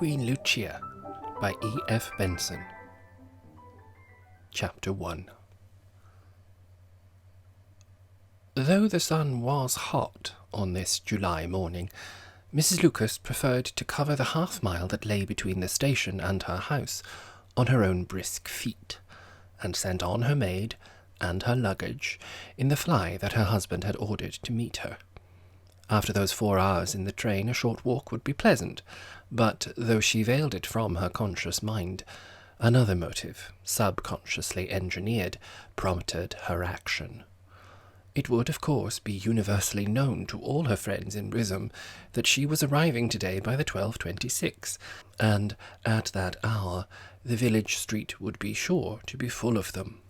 Queen Lucia by E.F. Benson. Chapter 1. Though the sun was hot on this July morning, Mrs. Lucas preferred to cover the half-mile that lay between the station and her house on her own brisk feet, and sent on her maid and her luggage in the fly that her husband had ordered to meet her. After those 4 hours in the train, a short walk would be pleasant, but though she veiled it from her conscious mind, another motive, subconsciously engineered, prompted her action. It would, of course, be universally known to all her friends in Rhythm that she was arriving today by the 12:26, and at that hour the village street would be sure to be full of them.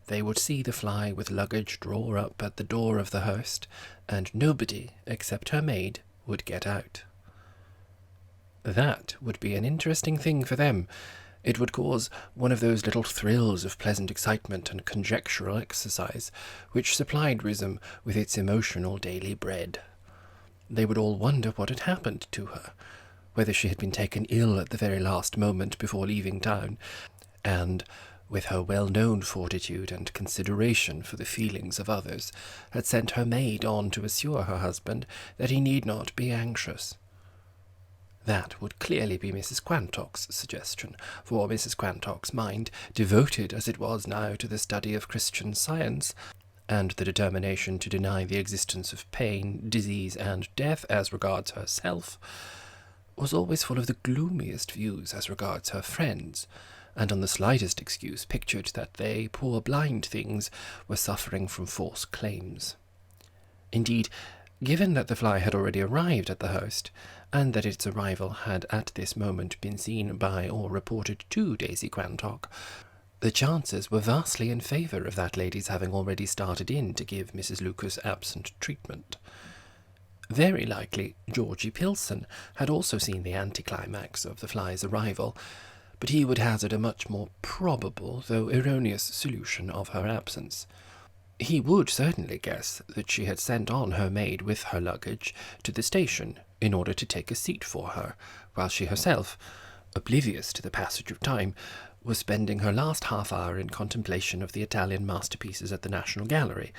They would see the fly with luggage draw up at the door of the Hurst, and nobody, except her maid, would get out. That would be an interesting thing for them. It would cause one of those little thrills of pleasant excitement and conjectural exercise which supplied Rhythm with its emotional daily bread. They would all wonder what had happened to her, whether she had been taken ill at the very last moment before leaving town, and, with her well-known fortitude and consideration for the feelings of others, had sent her maid on to assure her husband that he need not be anxious. That would clearly be Mrs. Quantock's suggestion, for Mrs. Quantock's mind, devoted as it was now to the study of Christian Science, and the determination to deny the existence of pain, disease, and death as regards herself, was always full of the gloomiest views as regards her friends, and on the slightest excuse pictured that they, poor blind things, were suffering from false claims. Indeed, given that the fly had already arrived at the Hurst, and that its arrival had at this moment been seen by or reported to Daisy Quantock, the chances were vastly in favour of that lady's having already started in to give Mrs. Lucas absent treatment. Very likely Georgie Pilson had also seen the anticlimax of the fly's arrival, but he would hazard a much more probable, though erroneous, solution of her absence. He would certainly guess that she had sent on her maid with her luggage to the station in order to take a seat for her, while she herself, oblivious to the passage of time, was spending her last half-hour in contemplation of the Italian masterpieces at the National Gallery,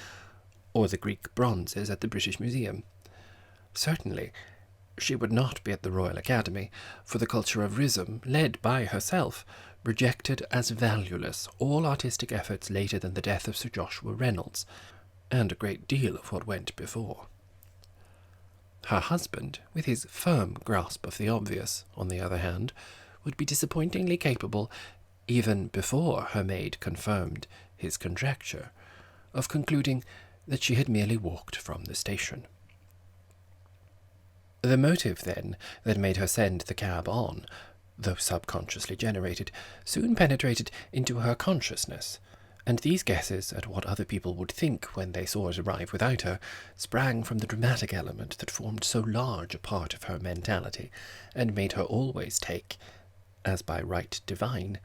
or the Greek bronzes at the British Museum. Certainly, she would not be at the Royal Academy, for the culture of Rhythm, led by herself, rejected as valueless all artistic efforts later than the death of Sir Joshua Reynolds, and a great deal of what went before. Her husband, with his firm grasp of the obvious, on the other hand, would be disappointingly capable, even before her maid confirmed his conjecture, of concluding that she had merely walked from the station. The motive, then, that made her send the cab on, though subconsciously generated, soon penetrated into her consciousness, and these guesses at what other people would think when they saw it arrive without her sprang from the dramatic element that formed so large a part of her mentality, and made her always take, as by right divine,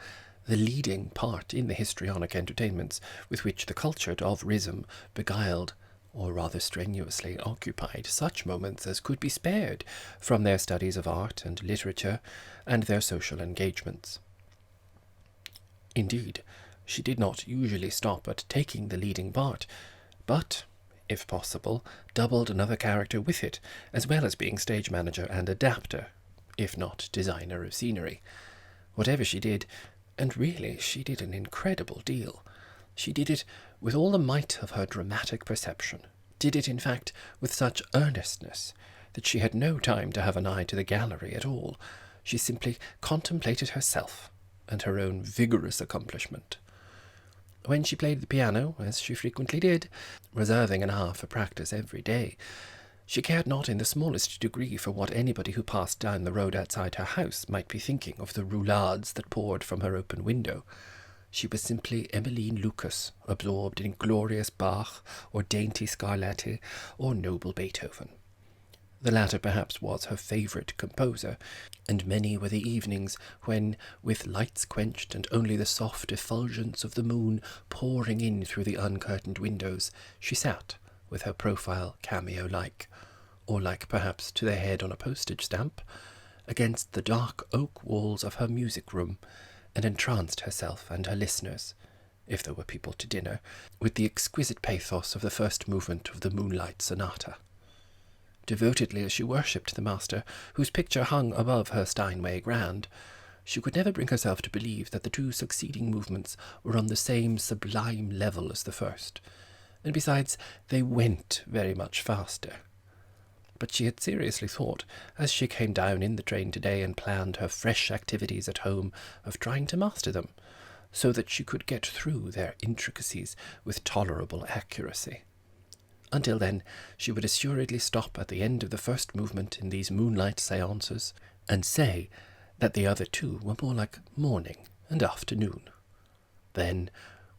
the leading part in the histrionic entertainments with which the cultured of Rhythm beguiled, or rather strenuously occupied, such moments as could be spared from their studies of art and literature and their social engagements. Indeed, she did not usually stop at taking the leading part, but, if possible, doubled another character with it, as well as being stage manager and adapter, if not designer of scenery. Whatever she did, and really she did an incredible deal, she did it with all the might of her dramatic perception, did it, in fact, with such earnestness that she had no time to have an eye to the gallery at all. She simply contemplated herself and her own vigorous accomplishment. When she played the piano, as she frequently did, reserving an hour for practice every day, she cared not in the smallest degree for what anybody who passed down the road outside her house might be thinking of the roulades that poured from her open window. She was simply Emmeline Lucas, absorbed in glorious Bach, or dainty Scarlatti, or noble Beethoven. The latter perhaps was her favourite composer, and many were the evenings when, with lights quenched and only the soft effulgence of the moon pouring in through the uncurtained windows, she sat, with her profile cameo-like, or like perhaps to the head on a postage stamp, against the dark oak walls of her music-room, and entranced herself and her listeners, if there were people to dinner, with the exquisite pathos of the first movement of the Moonlight Sonata. Devotedly as she worshipped the master, whose picture hung above her Steinway Grand, she could never bring herself to believe that the two succeeding movements were on the same sublime level as the first, and besides, they went very much faster. But she had seriously thought, as she came down in the train today and planned her fresh activities at home, of trying to master them, so that she could get through their intricacies with tolerable accuracy. Until then, she would assuredly stop at the end of the first movement in these moonlight seances, and say that the other two were more like morning and afternoon. Then,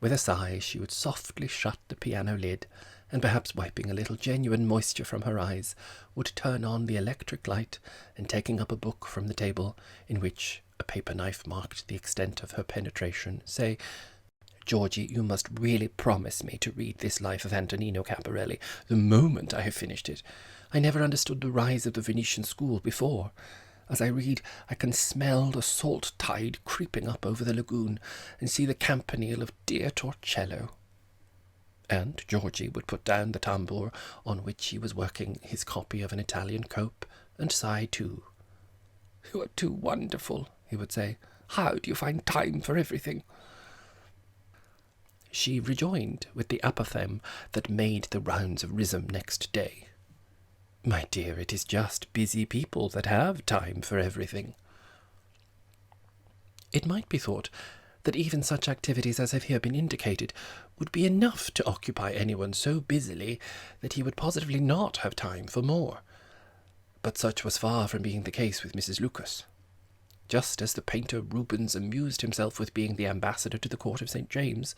with a sigh, she would softly shut the piano lid, and perhaps wiping a little genuine moisture from her eyes, would turn on the electric light, and taking up a book from the table, in which a paper knife marked the extent of her penetration, say, "Georgie, you must really promise me to read this Life of Antonino Caparelli the moment I have finished it. I never understood the rise of the Venetian school before. As I read, I can smell the salt tide creeping up over the lagoon, and see the campanile of dear Torcello." And Georgie would put down the tambour on which he was working his copy of an Italian cope, and sigh too. "You are too wonderful," he would say. "How do you find time for everything?" She rejoined with the apothegm that made the rounds of Rhythm next day. "My dear, it is just busy people that have time for everything." It might be thought that even such activities as have here been indicated would be enough to occupy anyone so busily that he would positively not have time for more. But such was far from being the case with Mrs. Lucas. Just as the painter Rubens amused himself with being the ambassador to the court of St. James,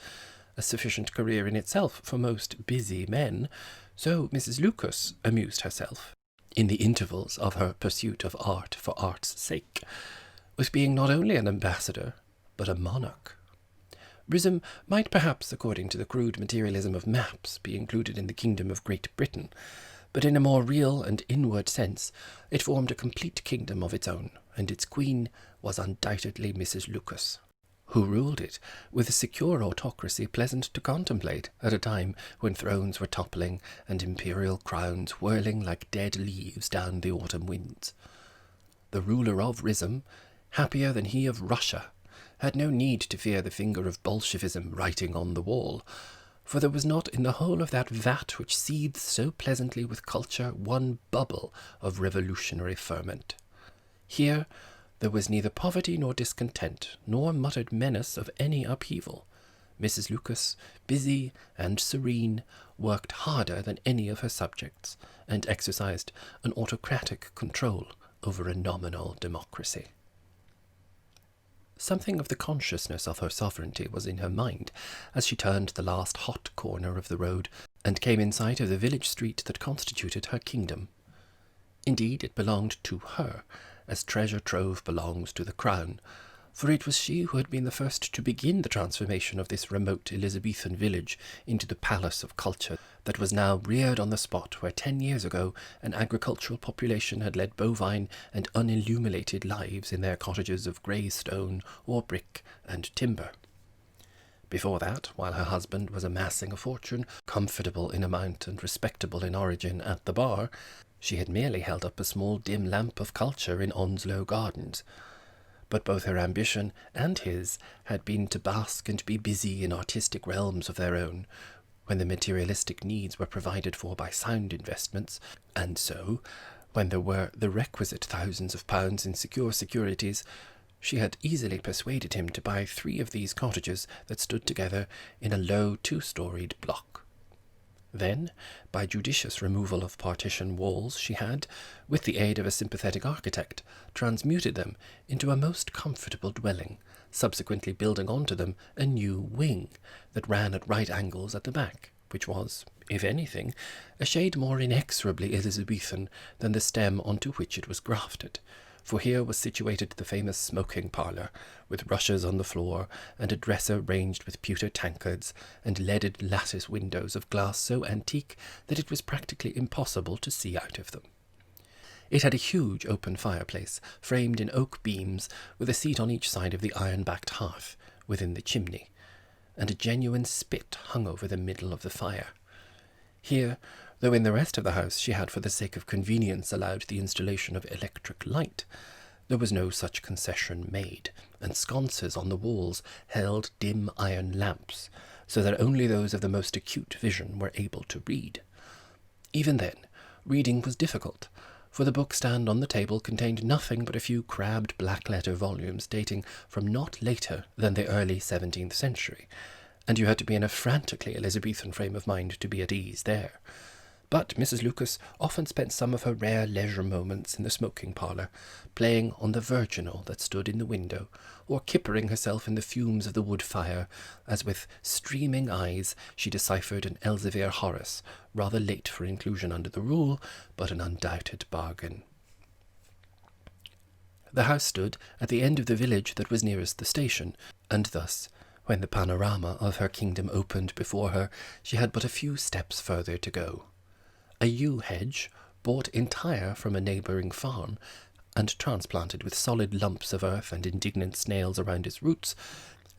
a sufficient career in itself for most busy men, so Mrs. Lucas amused herself, in the intervals of her pursuit of art for art's sake, with being not only an ambassador, but a monarch. Rhythm might perhaps, according to the crude materialism of maps, be included in the kingdom of Great Britain, but in a more real and inward sense it formed a complete kingdom of its own, and its queen was undoubtedly Mrs. Lucas, who ruled it with a secure autocracy pleasant to contemplate at a time when thrones were toppling and imperial crowns whirling like dead leaves down the autumn winds. The ruler of Rhythm, happier than he of Russia, had no need to fear the finger of Bolshevism writing on the wall, for there was not in the whole of that vat which seethes so pleasantly with culture one bubble of revolutionary ferment. Here there was neither poverty nor discontent, nor muttered menace of any upheaval. Mrs. Lucas, busy and serene, worked harder than any of her subjects, and exercised an autocratic control over a nominal democracy. Something of the consciousness of her sovereignty was in her mind as she turned the last hot corner of the road and came in sight of the village street that constituted her kingdom. Indeed, it belonged to her, as treasure trove belongs to the crown, for it was she who had been the first to begin the transformation of this remote Elizabethan village into the palace of culture that was now reared on the spot where 10 years ago an agricultural population had led bovine and unilluminated lives in their cottages of grey stone or brick and timber. Before that, while her husband was amassing a fortune, comfortable in amount and respectable in origin, at the bar, she had merely held up a small dim lamp of culture in Onslow Gardens. But both her ambition and his had been to bask and be busy in artistic realms of their own, when the materialistic needs were provided for by sound investments, and so, when there were the requisite thousands of pounds in secure securities, she had easily persuaded him to buy 3 of these cottages that stood together in a low 2-storied block. Then, by judicious removal of partition walls, she had, with the aid of a sympathetic architect, transmuted them into a most comfortable dwelling, subsequently building onto them a new wing that ran at right angles at the back, which was, if anything, a shade more inexorably Elizabethan than the stem onto which it was grafted, for here was situated the famous smoking parlour, with rushes on the floor, and a dresser ranged with pewter tankards, and leaded lattice windows of glass so antique that it was practically impossible to see out of them. It had a huge open fireplace, framed in oak beams, with a seat on each side of the iron-backed hearth, within the chimney, and a genuine spit hung over the middle of the fire. Here, though in the rest of the house she had for the sake of convenience allowed the installation of electric light, there was no such concession made, and sconces on the walls held dim iron lamps, so that only those of the most acute vision were able to read. Even then, reading was difficult, for the bookstand on the table contained nothing but a few crabbed black-letter volumes dating from not later than the early 17th century, and you had to be in a frantically Elizabethan frame of mind to be at ease there. But Mrs. Lucas often spent some of her rare leisure moments in the smoking parlour, playing on the virginal that stood in the window, or kippering herself in the fumes of the wood fire, as with streaming eyes she deciphered an Elzevir Horace, rather late for inclusion under the rule, but an undoubted bargain. The house stood at the end of the village that was nearest the station, and thus, when the panorama of her kingdom opened before her, she had but a few steps further to go. A yew hedge, bought entire from a neighbouring farm, and transplanted with solid lumps of earth and indignant snails around its roots,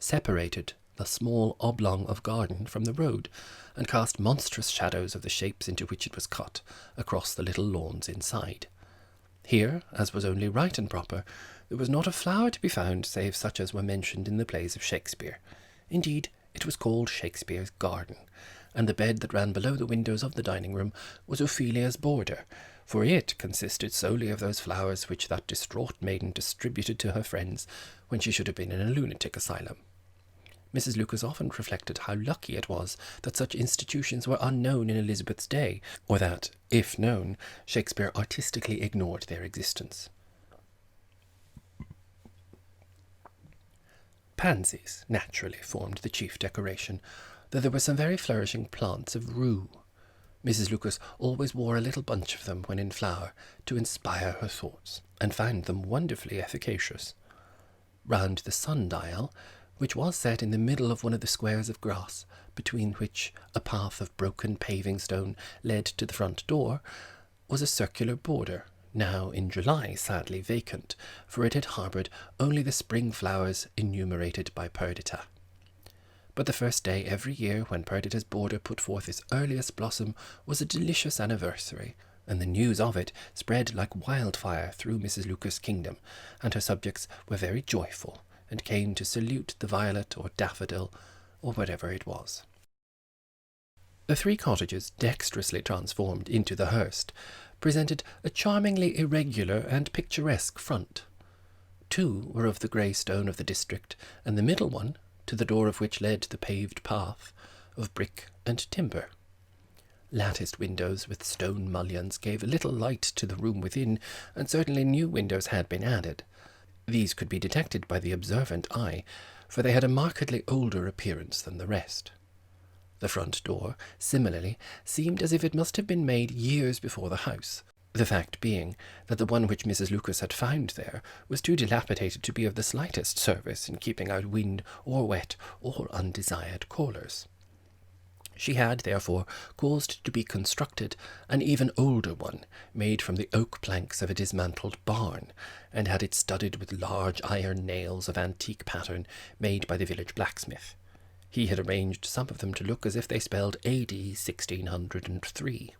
separated the small oblong of garden from the road, and cast monstrous shadows of the shapes into which it was cut across the little lawns inside. Here, as was only right and proper, there was not a flower to be found save such as were mentioned in the plays of Shakespeare. Indeed, it was called Shakespeare's garden, and the bed that ran below the windows of the dining-room was Ophelia's border, for it consisted solely of those flowers which that distraught maiden distributed to her friends when she should have been in a lunatic asylum. Mrs. Lucas often reflected how lucky it was that such institutions were unknown in Elizabeth's day, or that, if known, Shakespeare artistically ignored their existence. Pansies naturally formed the chief decoration, though there were some very flourishing plants of rue. Mrs. Lucas always wore a little bunch of them when in flower to inspire her thoughts, and found them wonderfully efficacious. Round the sundial, which was set in the middle of one of the squares of grass, between which a path of broken paving stone led to the front door, was a circular border, now in July sadly vacant, for it had harboured only the spring flowers enumerated by Perdita. But the first day every year when Perdita's border put forth its earliest blossom was a delicious anniversary, and the news of it spread like wildfire through Mrs. Lucas' kingdom, and her subjects were very joyful, and came to salute the violet or daffodil, or whatever it was. The three cottages, dexterously transformed into the Hurst, presented a charmingly irregular and picturesque front. Two were of the grey stone of the district, and the middle one, to the door of which led the paved path, of brick and timber. Latticed windows with stone mullions gave a little light to the room within, and certainly new windows had been added. These could be detected by the observant eye, for they had a markedly older appearance than the rest. The front door, similarly, seemed as if it must have been made years before the house, the fact being that the one which Mrs. Lucas had found there was too dilapidated to be of the slightest service in keeping out wind or wet or undesired callers. She had, therefore, caused to be constructed an even older one, made from the oak planks of a dismantled barn, and had it studded with large iron nails of antique pattern made by the village blacksmith. He had arranged some of them to look as if they spelled AD 1603.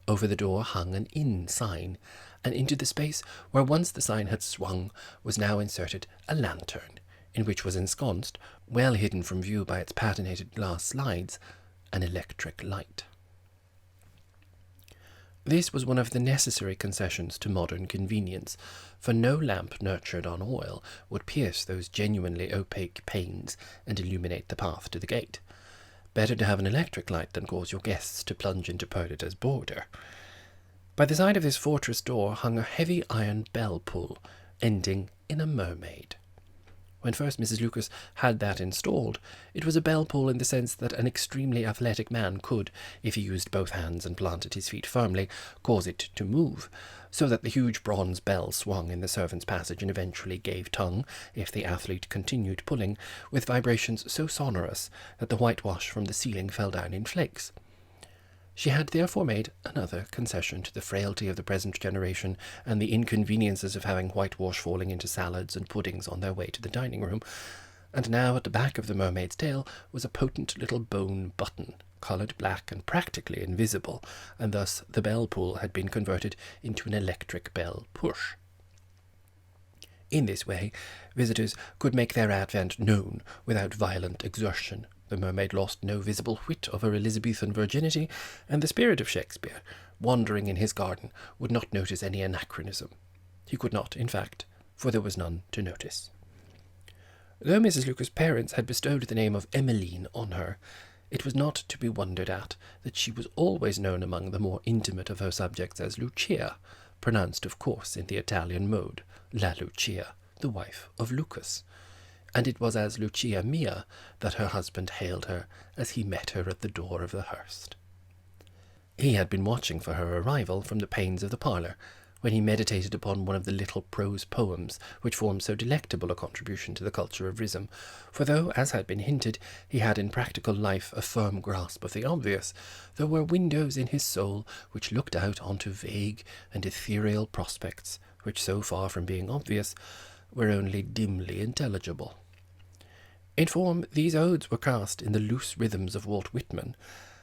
Over the door hung an inn sign, and into the space where once the sign had swung was now inserted a lantern, in which was ensconced, well hidden from view by its patinated glass slides, an electric light. This was one of the necessary concessions to modern convenience, for no lamp nurtured on oil would pierce those genuinely opaque panes and illuminate the path to the gate. Better to have an electric light than cause your guests to plunge into Perdita's border. By the side of this fortress door hung a heavy iron bell pull, ending in a mermaid. When first Mrs. Lucas had that installed, it was a bell pull in the sense that an extremely athletic man could, if he used both hands and planted his feet firmly, cause it to move, so that the huge bronze bell swung in the servants' passage and eventually gave tongue, if the athlete continued pulling, with vibrations so sonorous that the whitewash from the ceiling fell down in flakes. She had therefore made another concession to the frailty of the present generation and the inconveniences of having whitewash falling into salads and puddings on their way to the dining-room, and now at the back of the mermaid's tail was a potent little bone button, coloured black and practically invisible, and thus the bell pull had been converted into an electric bell push. In this way, visitors could make their advent known without violent exertion. The mermaid lost no visible whit of her Elizabethan virginity, and the spirit of Shakespeare, wandering in his garden, would not notice any anachronism. He could not, in fact, for there was none to notice. Though Mrs. Lucas's parents had bestowed the name of Emmeline on her, it was not to be wondered at that she was always known among the more intimate of her subjects as Lucia, pronounced, of course, in the Italian mode, La Lucia, the wife of Lucas, and it was as Lucia mia that her husband hailed her as he met her at the door of the Hurst. He had been watching for her arrival from the panes of the parlour, when he meditated upon one of the little prose poems which formed so delectable a contribution to the culture of Rhythm, for though, as had been hinted, he had in practical life a firm grasp of the obvious, there were windows in his soul which looked out onto vague and ethereal prospects, which, so far from being obvious, were only dimly intelligible. In form, these odes were cast in the loose rhythms of Walt Whitman,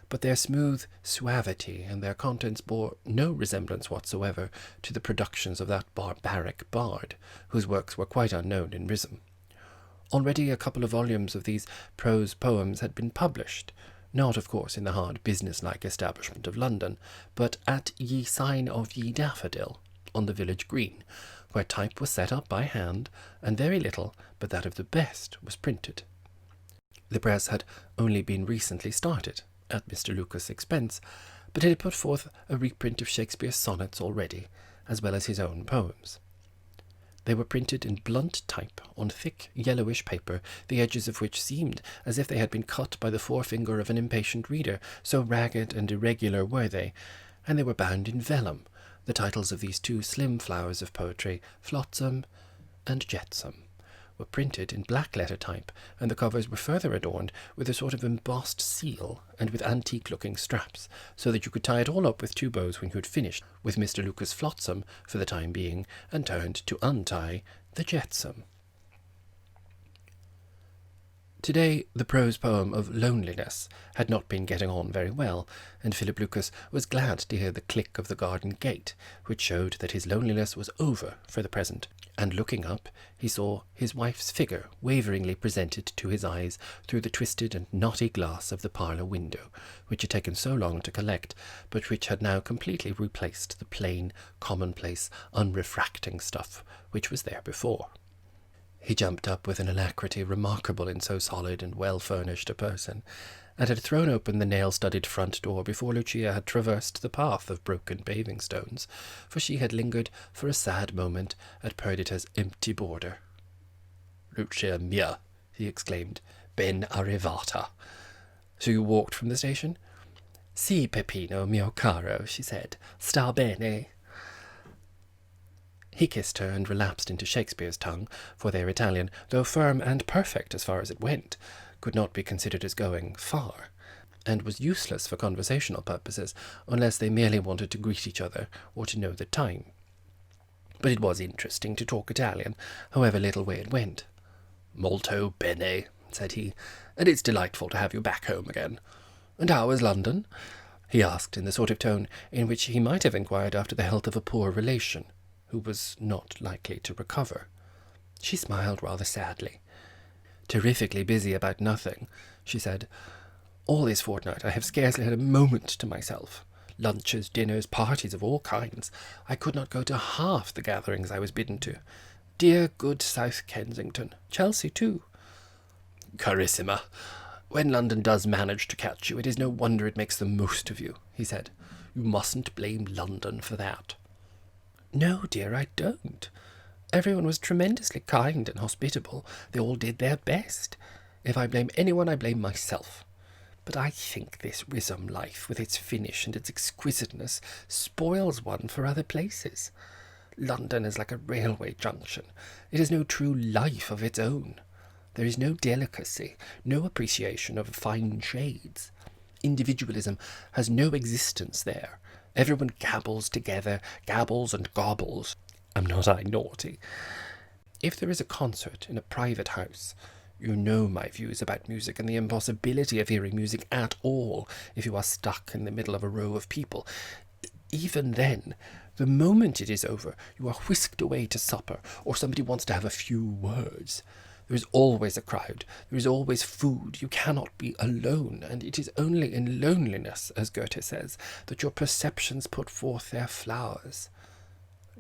but their smooth suavity and their contents bore no resemblance whatsoever to the productions of that barbaric bard, whose works were quite unknown in Rhythm. Already a couple of volumes of these prose poems had been published, not, of course, in the hard business-like establishment of London, but at Ye Sign of Ye Daffodil, on the village green, where type was set up by hand, and very little but that of the best was printed. The press had only been recently started, at Mr. Lucas' expense, but it had put forth a reprint of Shakespeare's sonnets already, as well as his own poems. They were printed in blunt type on thick yellowish paper, the edges of which seemed as if they had been cut by the forefinger of an impatient reader, so ragged and irregular were they, and they were bound in vellum, the titles of these two slim flowers of poetry, Flotsam and Jetsam, were printed in black letter type, and the covers were further adorned with a sort of embossed seal and with antique-looking straps, so that you could tie it all up with two bows when you had finished with Mr. Lucas' Flotsam for the time being, and turned to untie the Jetsam. Today the prose poem of Loneliness had not been getting on very well, and Philip Lucas was glad to hear the click of the garden gate, which showed that his loneliness was over for the present, and looking up he saw his wife's figure waveringly presented to his eyes through the twisted and knotty glass of the parlour window, which had taken so long to collect, but which had now completely replaced the plain, commonplace, unrefracting stuff which was there before. He jumped up with an alacrity remarkable in so solid and well-furnished a person, and had thrown open the nail-studded front door before Lucia had traversed the path of broken paving-stones, for she had lingered for a sad moment at Perdita's empty border. "Lucia mia," he exclaimed, "ben arrivata." "So you walked from the station?" "Si, Peppino mio caro," she said. "Sta bene." He kissed her and relapsed into Shakespeare's tongue, for their Italian, though firm and perfect as far as it went, could not be considered as going far, and was useless for conversational purposes, unless they merely wanted to greet each other or to know the time. But it was interesting to talk Italian, however little way it went. "Molto bene," said he, "and it's delightful to have you back home again. And how is London?" he asked in the sort of tone in which he might have inquired after the health of a poor relation, who was not likely to recover. She smiled rather sadly. "Terrifically busy about nothing," she said. "All this fortnight I have scarcely had a moment to myself. Lunches, dinners, parties of all kinds. I could not go to half the gatherings I was bidden to. Dear good South Kensington. Chelsea, too." "Carissima, when London does manage to catch you, it is no wonder it makes the most of you," he said. "You mustn't blame London for that." "No, dear, I don't. Everyone was tremendously kind and hospitable. They all did their best. If I blame anyone, I blame myself. But I think this Rhythm life, with its finish and its exquisiteness, spoils one for other places. London is like a railway junction. It has no true life of its own. There is no delicacy, no appreciation of fine shades. Individualism has no existence there. Everyone gabbles together, gabbles and gobbles. Am not I naughty? If there is a concert in a private house, you know my views about music and the impossibility of hearing music at all if you are stuck in the middle of a row of people. Even then, the moment it is over, you are whisked away to supper, or somebody wants to have a few words. There is always a crowd, there is always food, you cannot be alone, and it is only in loneliness, as Goethe says, that your perceptions put forth their flowers.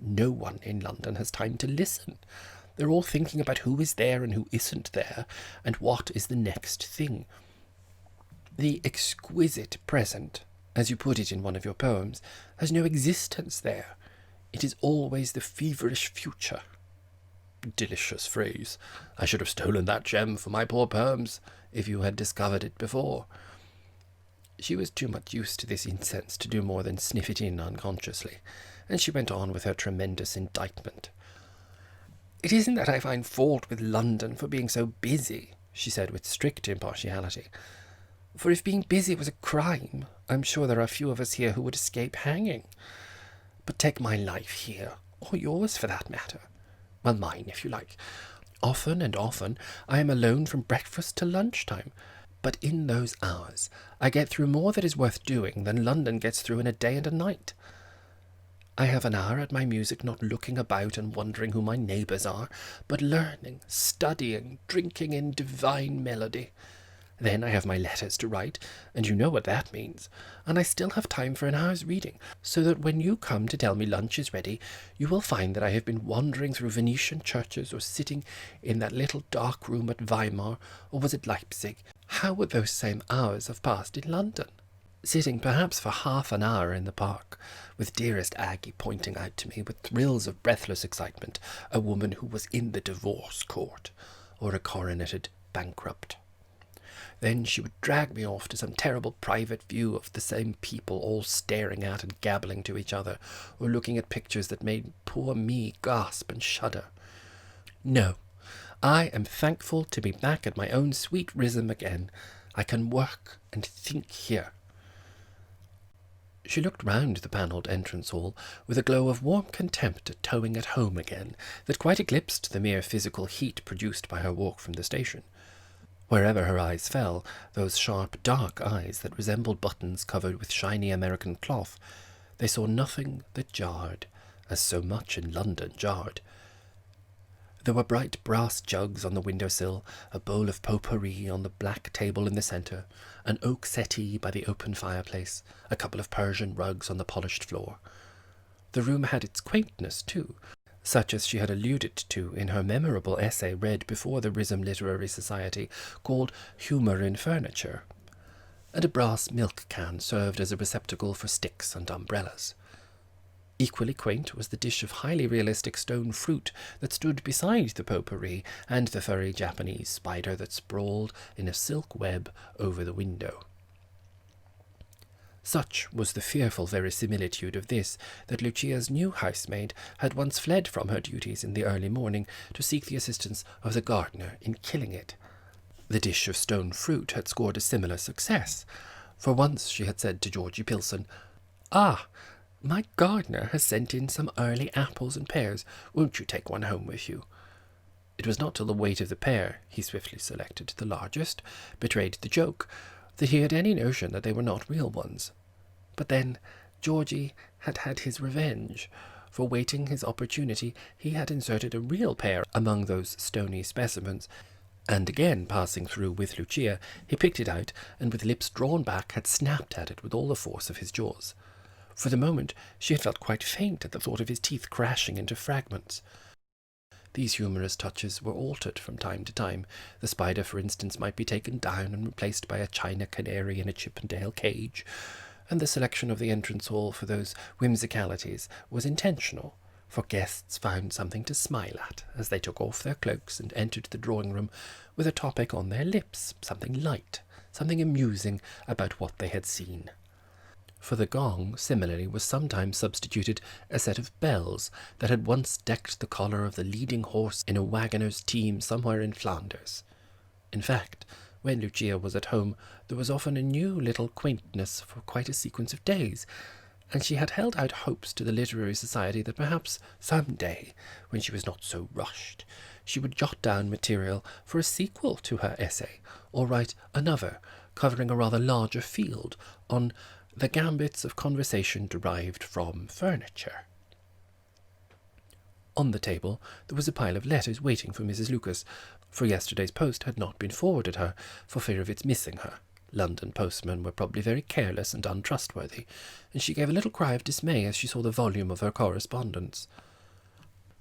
No one in London has time to listen. They're all thinking about who is there and who isn't there, and what is the next thing. The exquisite present, as you put it in one of your poems, has no existence there. It is always the feverish future. Delicious phrase. I should have stolen that gem for my poor poems, if you had discovered it before. She was too much used to this incense to do more than sniff it in unconsciously, and she went on with her tremendous indictment. It isn't that I find fault with London for being so busy, she said with strict impartiality. For if being busy was a crime, I'm sure there are few of us here who would escape hanging. But take my life here, or yours for that matter. Well, mine, if you like. Often and often I am alone from breakfast to lunchtime, but in those hours I get through more that is worth doing than London gets through in a day and a night. I have an hour at my music, not looking about and wondering who my neighbours are, but learning, studying, drinking in divine melody. Then I have my letters to write, and you know what that means, and I still have time for an hour's reading, so that when you come to tell me lunch is ready, you will find that I have been wandering through Venetian churches or sitting in that little dark room at Weimar, or was it Leipzig? How would those same hours have passed in London? Sitting perhaps for half an hour in the park, with dearest Aggie pointing out to me with thrills of breathless excitement a woman who was in the divorce court, or a coroneted bankrupt. Then she would drag me off to some terrible private view of the same people all staring at and gabbling to each other, or looking at pictures that made poor me gasp and shudder. No, I am thankful to be back at my own sweet rhythm again. I can work and think here. She looked round the panelled entrance hall with a glow of warm contempt at towing at home again that quite eclipsed the mere physical heat produced by her walk from the station. Wherever her eyes fell, those sharp, dark eyes that resembled buttons covered with shiny American cloth, they saw nothing that jarred, as so much in London jarred. There were bright brass jugs on the window-sill, a bowl of potpourri on the black table in the centre, an oak settee by the open fireplace, a couple of Persian rugs on the polished floor. The room had its quaintness, too, such as she had alluded to in her memorable essay read before the Rhythm Literary Society, called Humour in Furniture, and a brass milk can served as a receptacle for sticks and umbrellas. Equally quaint was the dish of highly realistic stone fruit that stood beside the potpourri and the furry Japanese spider that sprawled in a silk web over the window. Such was the fearful verisimilitude of this that Lucia's new housemaid had once fled from her duties in the early morning to seek the assistance of the gardener in killing it. The dish of stone fruit had scored a similar success, for once she had said to Georgie Pilson, "Ah, my gardener has sent in some early apples and pears. Won't you take one home with you?" It was not till the weight of the pear, he swiftly selected the largest, betrayed the joke, that he had any notion that they were not real ones. But then Georgie had had his revenge. For waiting his opportunity, he had inserted a real pear among those stony specimens, and again passing through with Lucia, he picked it out, and with lips drawn back had snapped at it with all the force of his jaws. For the moment she had felt quite faint at the thought of his teeth crashing into fragments. These humorous touches were altered from time to time. The spider, for instance, might be taken down and replaced by a china canary in a Chippendale cage, and the selection of the entrance hall for those whimsicalities was intentional, for guests found something to smile at as they took off their cloaks and entered the drawing-room with a topic on their lips, something light, something amusing about what they had seen. For the gong, similarly, was sometimes substituted a set of bells that had once decked the collar of the leading horse in a waggoner's team somewhere in Flanders. In fact, When Lucia was at home, there was often a new little quaintness for quite a sequence of days, and she had held out hopes to the literary society that perhaps some day, when she was not so rushed, she would jot down material for a sequel to her essay, or write another, covering a rather larger field, on the gambits of conversation derived from furniture. On the table there was a pile of letters waiting for Mrs. Lucas, for yesterday's post had not been forwarded her, for fear of its missing her. London postmen were probably very careless and untrustworthy, and she gave a little cry of dismay as she saw the volume of her correspondence.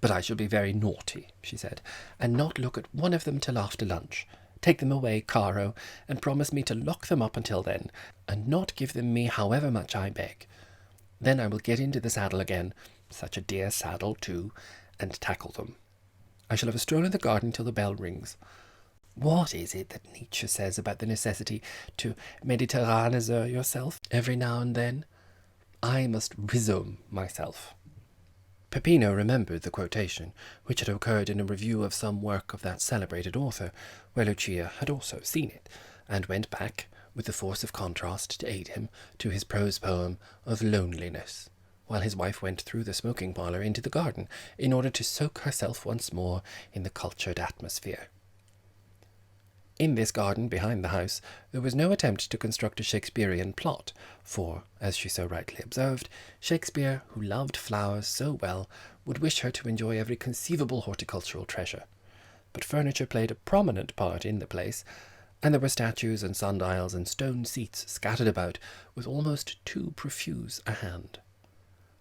"But I shall be very naughty," she said, "and not look at one of them till after lunch. Take them away, Caro, and promise me to lock them up until then, and not give them me however much I beg. Then I will get into the saddle again, such a dear saddle too, and tackle them. I shall have a stroll in the garden till the bell rings. What is it that Nietzsche says about the necessity to mediterraniser yourself every now and then? I must resume myself." Peppino remembered the quotation, which had occurred in a review of some work of that celebrated author, where Lucia had also seen it, and went back, with the force of contrast to aid him, to his prose poem of loneliness, while his wife went through the smoking parlour into the garden in order to soak herself once more in the cultured atmosphere. In this garden behind the house there was no attempt to construct a Shakespearean plot, for, as she so rightly observed, Shakespeare, who loved flowers so well, would wish her to enjoy every conceivable horticultural treasure. But furniture played a prominent part in the place, and there were statues and sundials and stone seats scattered about with almost too profuse a hand.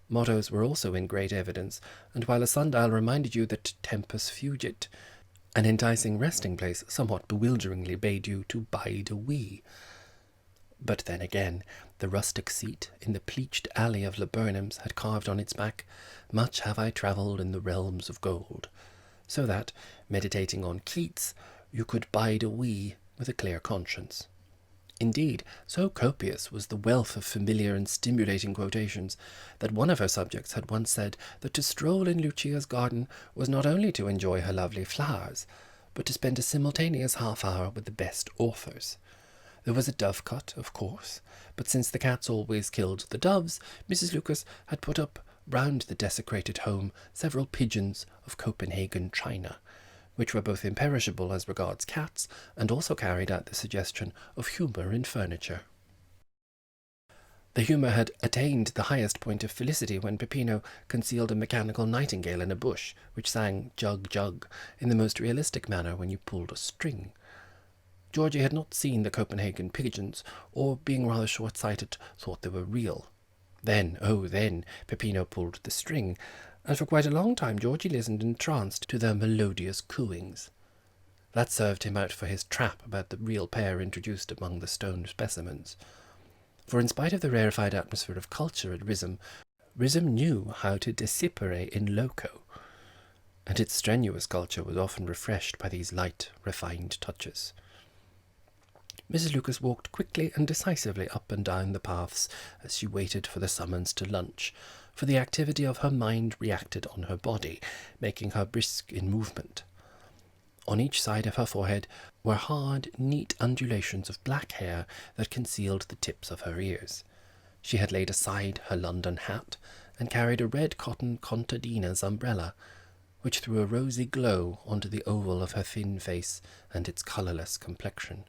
Mottos were also in great evidence, and while a sundial reminded you that tempus fugit, an enticing resting-place somewhat bewilderingly bade you to bide a wee. But then again, the rustic seat in the pleached alley of laburnums had carved on its back, "Much have I travelled in the realms of gold," so that, meditating on Keats, you could bide a wee with a clear conscience. Indeed, so copious was the wealth of familiar and stimulating quotations that one of her subjects had once said that to stroll in Lucia's garden was not only to enjoy her lovely flowers, but to spend a simultaneous half-hour with the best authors. There was a dovecot, of course, but since the cats always killed the doves, Mrs. Lucas had put up round the desecrated home several pigeons of Copenhagen china, which were both imperishable as regards cats, and also carried out the suggestion of humour in furniture. The humour had attained the highest point of felicity when Peppino concealed a mechanical nightingale in a bush, which sang "jug, jug" in the most realistic manner when you pulled a string. Georgie had not seen the Copenhagen pigeons, or, being rather short-sighted, thought they were real. Then, Peppino pulled the string, and for quite a long time Georgie listened entranced to their melodious cooings. That served him out for his trap about the real pair introduced among the stone specimens. For in spite of the rarefied atmosphere of culture at Rhizome knew how to desipere in loco, and its strenuous culture was often refreshed by these light, refined touches. Mrs. Lucas walked quickly and decisively up and down the paths as she waited for the summons to lunch, for the activity of her mind reacted on her body, making her brisk in movement. On each side of her forehead were hard, neat undulations of black hair that concealed the tips of her ears. She had laid aside her London hat, and carried a red cotton contadina's umbrella, which threw a rosy glow onto the oval of her thin face and its colourless complexion.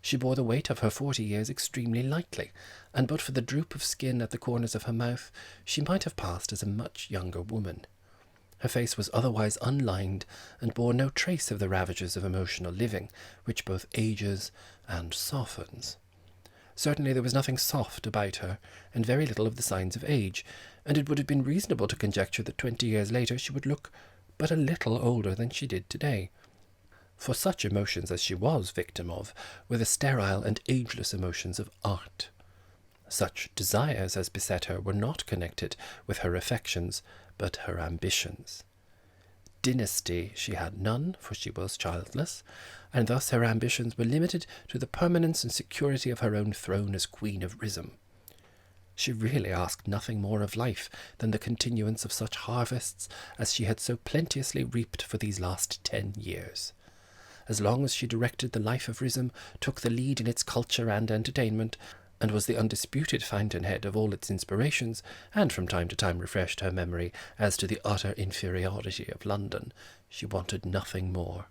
She bore the weight of her 40 years extremely lightly, and but for the droop of skin at the corners of her mouth, she might have passed as a much younger woman. Her face was otherwise unlined, and bore no trace of the ravages of emotional living, which both ages and softens. Certainly there was nothing soft about her, and very little of the signs of age, and it would have been reasonable to conjecture that 20 years later she would look but a little older than she did today. For such emotions as she was victim of were the sterile and ageless emotions of art. Such desires as beset her were not connected with her affections, but her ambitions. Dynasty she had none, for she was childless, and thus her ambitions were limited to the permanence and security of her own throne as Queen of Rhizome. She really asked nothing more of life than the continuance of such harvests as she had so plenteously reaped for these last 10 years. as long as she directed the life of Rhythm, took the lead in its culture and entertainment, and was the undisputed fountainhead of all its inspirations, and from time to time refreshed her memory as to the utter inferiority of London, she wanted nothing more.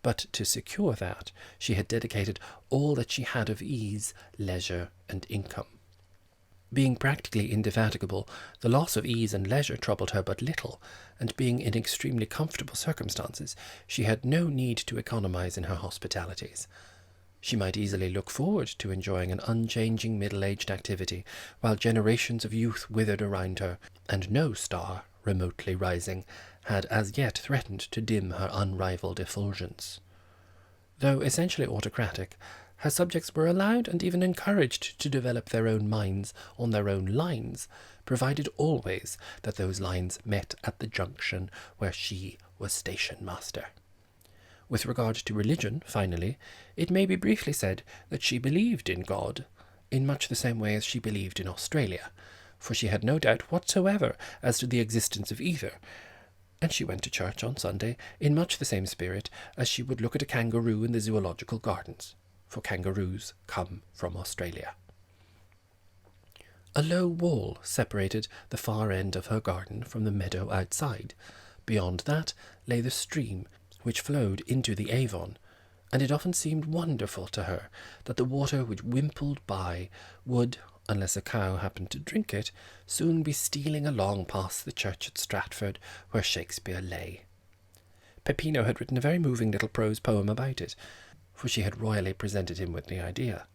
But to secure that, she had dedicated all that she had of ease, leisure, and income. Being practically indefatigable, the loss of ease and leisure troubled her but little, and being in extremely comfortable circumstances, she had no need to economize in her hospitalities. She might easily look forward to enjoying an unchanging middle-aged activity, while generations of youth withered around her, and no star, remotely rising, had as yet threatened to dim her unrivalled effulgence. Though essentially autocratic, her subjects were allowed and even encouraged to develop their own minds on their own lines, provided always that those lines met at the junction where she was station master. With regard to religion, finally, it may be briefly said that she believed in God, in much the same way as she believed in Australia, for she had no doubt whatsoever as to the existence of either, and she went to church on Sunday in much the same spirit as she would look at a kangaroo in the zoological gardens, for kangaroos come from Australia. A low wall separated the far end of her garden from the meadow outside. Beyond that lay the stream, which flowed into the Avon, and it often seemed wonderful to her that the water which wimpled by would, unless a cow happened to drink it, soon be stealing along past the church at Stratford where Shakespeare lay. Peppino had written a very moving little prose poem about it, for she had royally presented him with the idea,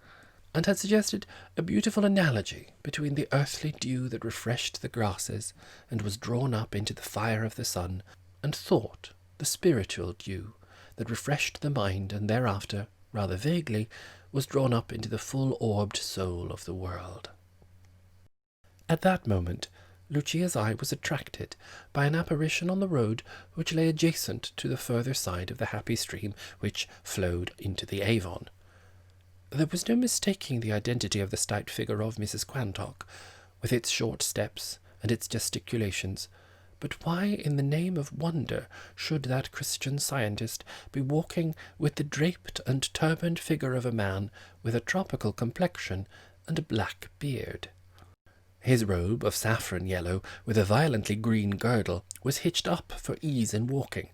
and had suggested a beautiful analogy between the earthly dew that refreshed the grasses and was drawn up into the fire of the sun, and thought, the spiritual dew, that refreshed the mind and thereafter, rather vaguely, was drawn up into the full-orbed soul of the world. At that moment, Lucia's eye was attracted by an apparition on the road which lay adjacent to the further side of the happy stream which flowed into the Avon. There was no mistaking the identity of the stout figure of Mrs. Quantock, with its short steps and its gesticulations, but why in the name of wonder should that Christian Scientist be walking with the draped and turbaned figure of a man with a tropical complexion and a black beard? His robe of saffron yellow, with a violently green girdle, was hitched up for ease in walking,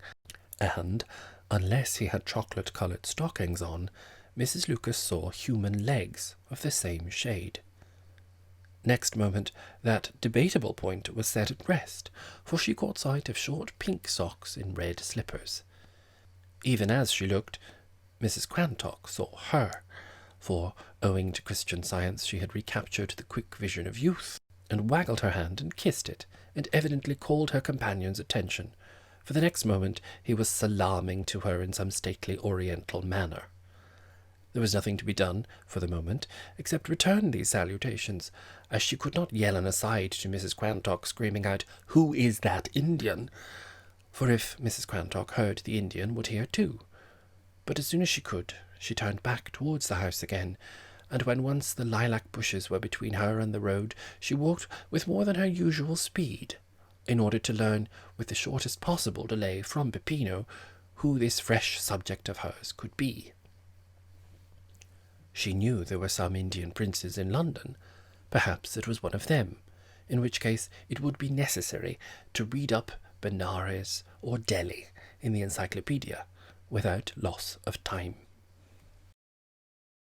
and, unless he had chocolate-coloured stockings on, Mrs. Lucas saw human legs of the same shade. Next moment that debatable point was set at rest, for she caught sight of short pink socks in red slippers. Even as she looked, Mrs. Quantock saw her, for, owing to Christian Science, she had recaptured the quick vision of youth, and waggled her hand and kissed it, and evidently called her companion's attention, for the next moment he was salaaming to her in some stately oriental manner. There was nothing to be done, for the moment, except return these salutations, as she could not yell an aside to Mrs. Quantock, screaming out, "Who is that Indian?" For if Mrs. Quantock heard, the Indian would hear too. But as soon as she could, she turned back towards the house again, and when once the lilac bushes were between her and the road, she walked with more than her usual speed, in order to learn, with the shortest possible delay from Peppino, who this fresh subject of hers could be. She knew there were some Indian princes in London. Perhaps it was one of them, in which case it would be necessary to read up Benares or Delhi in the encyclopedia without loss of time.